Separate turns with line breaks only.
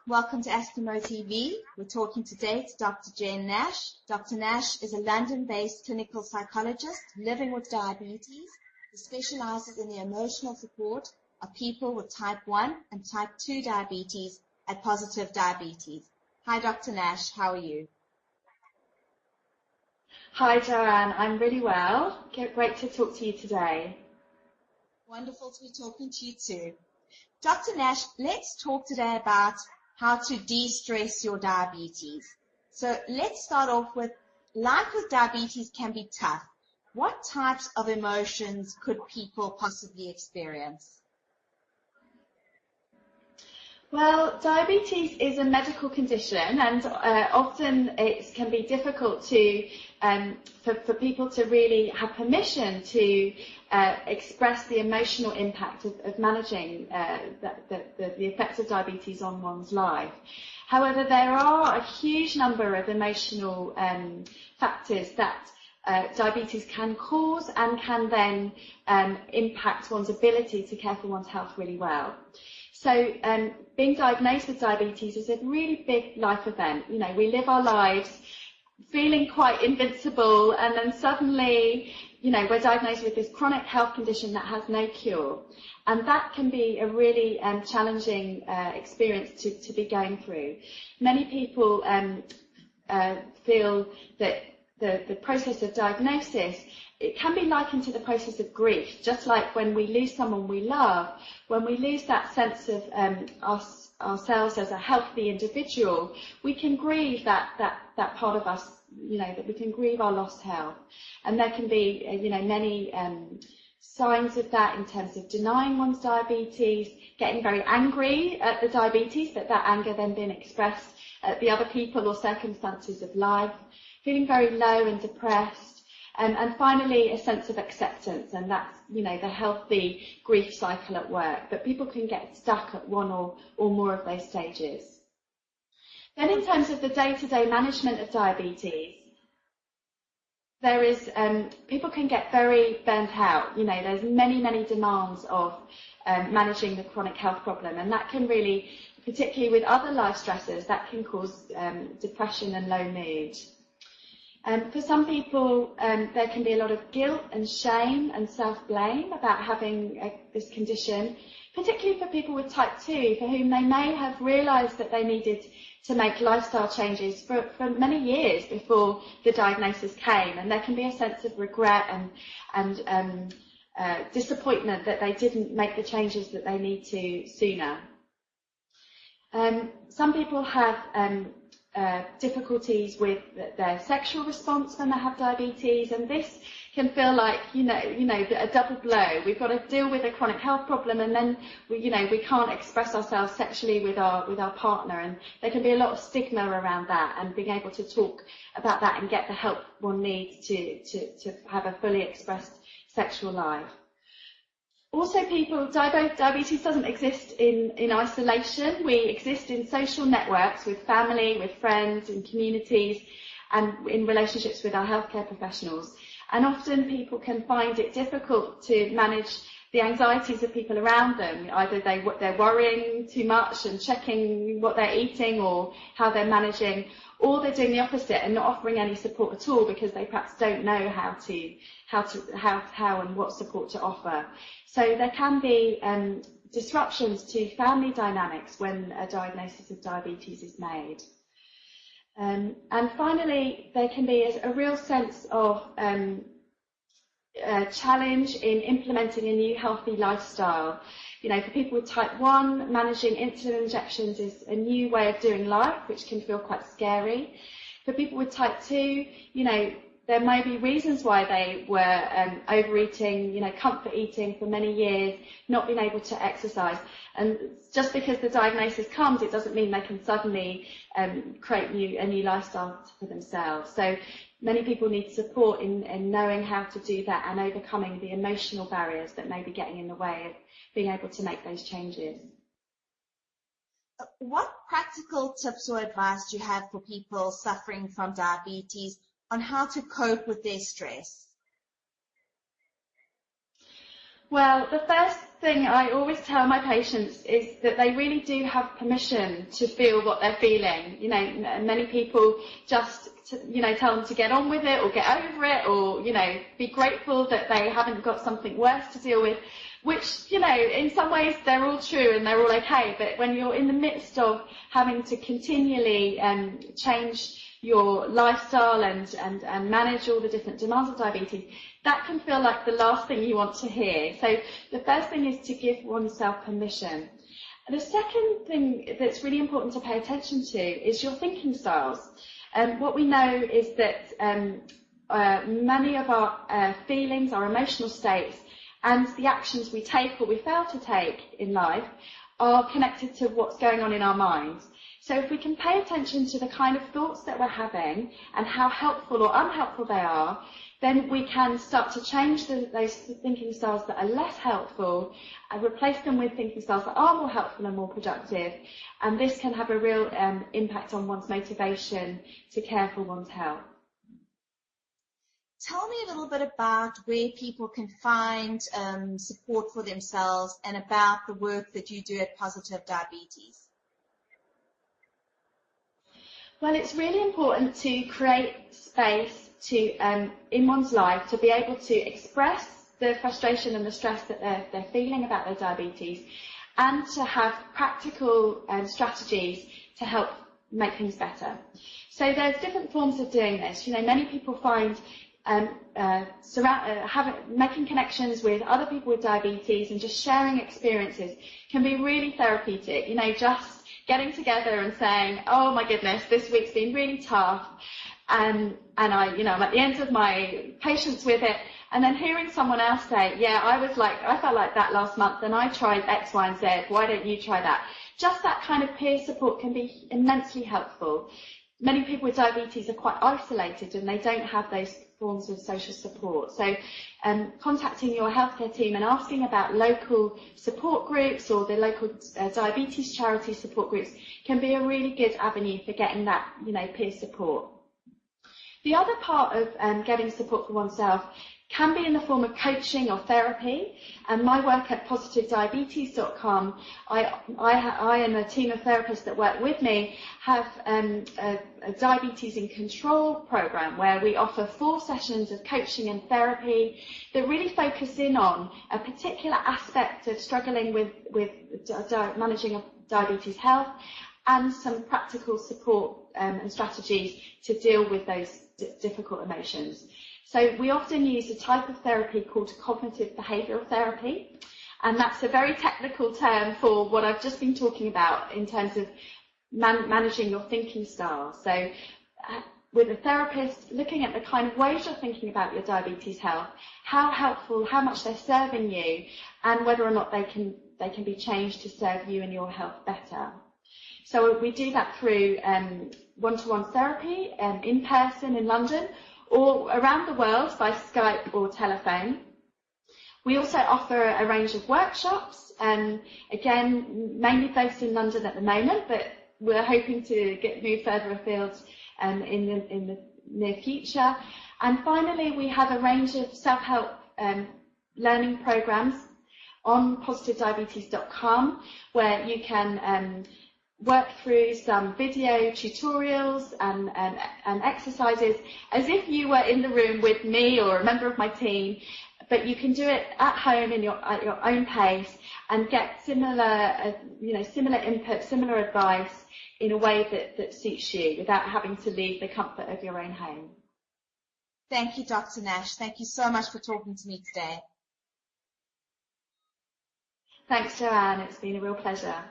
Welcome to Askimo TV. We're talking today to Dr. Jen Nash. Dr. Nash is a London-based clinical psychologist living with diabetes who specializes in the emotional support of people with type 1 and type 2 diabetes at Positive Diabetes. Hi, Dr. Nash. How are you?
Hi, Joanne. I'm really well. Great to talk to you today.
Wonderful to be talking to you too. Dr. Nash, let's talk today about how to de-stress your diabetes. So let's start off with, life with diabetes can be tough. What types of emotions could people possibly experience?
Well, diabetes is a medical condition, and often it can be difficult to for people to really have permission to express the emotional impact of managing the effects of diabetes on one's life. However, there are a huge number of emotional factors that diabetes can cause and can then impact one's ability to care for one's health really well. So being diagnosed with diabetes is a really big life event. You know, we live our lives feeling quite invincible, and then suddenly, you know, we're diagnosed with this chronic health condition that has no cure. And that can be a really challenging experience to be going through. Many people feel that the process of diagnosis, it can be likened to the process of grief, just like when we lose someone we love. When we lose that sense of ourselves as a healthy individual, we can grieve that part of us, you know, that we can grieve our lost health. And there can be, you know, many signs of that in terms of denying one's diabetes, getting very angry at the diabetes, but that anger then being expressed at the other people or circumstances of life, feeling very low and depressed. And finally, a sense of acceptance, and that's, you know, the healthy grief cycle at work. But people can get stuck at one or more of those stages. Then in terms of the day-to-day management of diabetes, there is, people can get very burnt out. You know, there's many demands of managing the chronic health problem, and that can really, particularly with other life stressors, that can cause depression and low mood. For some people, there can be a lot of guilt and shame and self-blame about having this condition, particularly for people with type 2, for whom they may have realised that they needed to make lifestyle changes for many years before the diagnosis came, and there can be a sense of regret and disappointment that they didn't make the changes that they need to sooner. Some people have difficulties with their sexual response when they have diabetes, and this can feel like, you know, a double blow. We've got to deal with a chronic health problem, and then we can't express ourselves sexually with our partner, and there can be a lot of stigma around that, and being able to talk about that and get the help one needs to have a fully expressed sexual life. Also, diabetes doesn't exist in isolation. We exist in social networks with family, with friends, in communities, and in relationships with our healthcare professionals. And often people can find it difficult to manage the anxieties of people around them. Either they're worrying too much and checking what they're eating or how they're managing, or they're doing the opposite and not offering any support at all because they perhaps don't know how and what support to offer. So there can be disruptions to family dynamics when a diagnosis of diabetes is made. And finally, there can be a real sense of challenge in implementing a new healthy lifestyle. You know, for people with type 1, managing insulin injections is a new way of doing life, which can feel quite scary. For people with type 2, you know, there may be reasons why they were overeating, you know, comfort eating for many years, not being able to exercise. And just because the diagnosis comes, it doesn't mean they can suddenly create a new lifestyle for themselves. So many people need support in knowing how to do that and overcoming the emotional barriers that may be getting in the way of being able to make those changes.
What practical tips or advice do you have for people suffering from diabetes on how to cope with their stress?
Well, the first thing I always tell my patients is that they really do have permission to feel what they're feeling. You know, many people just, tell them to get on with it or get over it, or, be grateful that they haven't got something worse to deal with, which, in some ways they're all true and they're all okay. But when you're in the midst of having to continually change your lifestyle and manage all the different demands of diabetes, that can feel like the last thing you want to hear. So the first thing is to give oneself permission. And the second thing that's really important to pay attention to is your thinking styles. What we know is that many of our feelings, our emotional states, and the actions we take or we fail to take in life are connected to what's going on in our minds. So if we can pay attention to the kind of thoughts that we're having and how helpful or unhelpful they are, then we can start to change those thinking styles that are less helpful and replace them with thinking styles that are more helpful and more productive. And this can have a real impact on one's motivation to care for one's health.
Tell me a little bit about where people can find support for themselves and about the work that you do at Positive Diabetes.
Well, it's really important to create space in one's life to be able to express the frustration and the stress that they're feeling about their diabetes, and to have practical strategies to help make things better. So there's different forms of doing this. Many people find making connections with other people with diabetes and just sharing experiences can be really therapeutic. Just getting together and saying, oh my goodness, this week's been really tough, and I'm at the end of my patience with it, and then hearing someone else say, yeah, I felt like that last month and I tried X, Y, and Z, why don't you try that? Just that kind of peer support can be immensely helpful. Many people with diabetes are quite isolated and they don't have those forms of social support. So contacting your healthcare team and asking about local support groups or the local diabetes charity support groups can be a really good avenue for getting that, peer support. The other part of getting support for oneself can be in the form of coaching or therapy, and my work at positivediabetes.com, I and a team of therapists that work with me have a diabetes in control program where we offer 4 sessions of coaching and therapy that really focus in on a particular aspect of struggling with managing diabetes health, and some practical support and strategies to deal with those difficult emotions. So we often use a type of therapy called cognitive behavioural therapy, and that's a very technical term for what I've just been talking about in terms of managing your thinking style. So with a therapist, looking at the kind of ways you're thinking about your diabetes health, how helpful, how much they're serving you, and whether or not they can be changed to serve you and your health better. So we do that through one-to-one therapy in person in London, or around the world by Skype or telephone. We also offer a range of workshops, again, mainly based in London at the moment, but we're hoping to move further afield in the near future. And finally, we have a range of self-help learning programs on positivediabetes.com, where you can work through some video tutorials and exercises as if you were in the room with me or a member of my team, but you can do it at home at your own pace and get similar input, similar advice in a way that suits you without having to leave the comfort of your own home.
Thank you, Dr. Nash. Thank you so much for talking to me today.
Thanks, Joanne. It's been a real pleasure.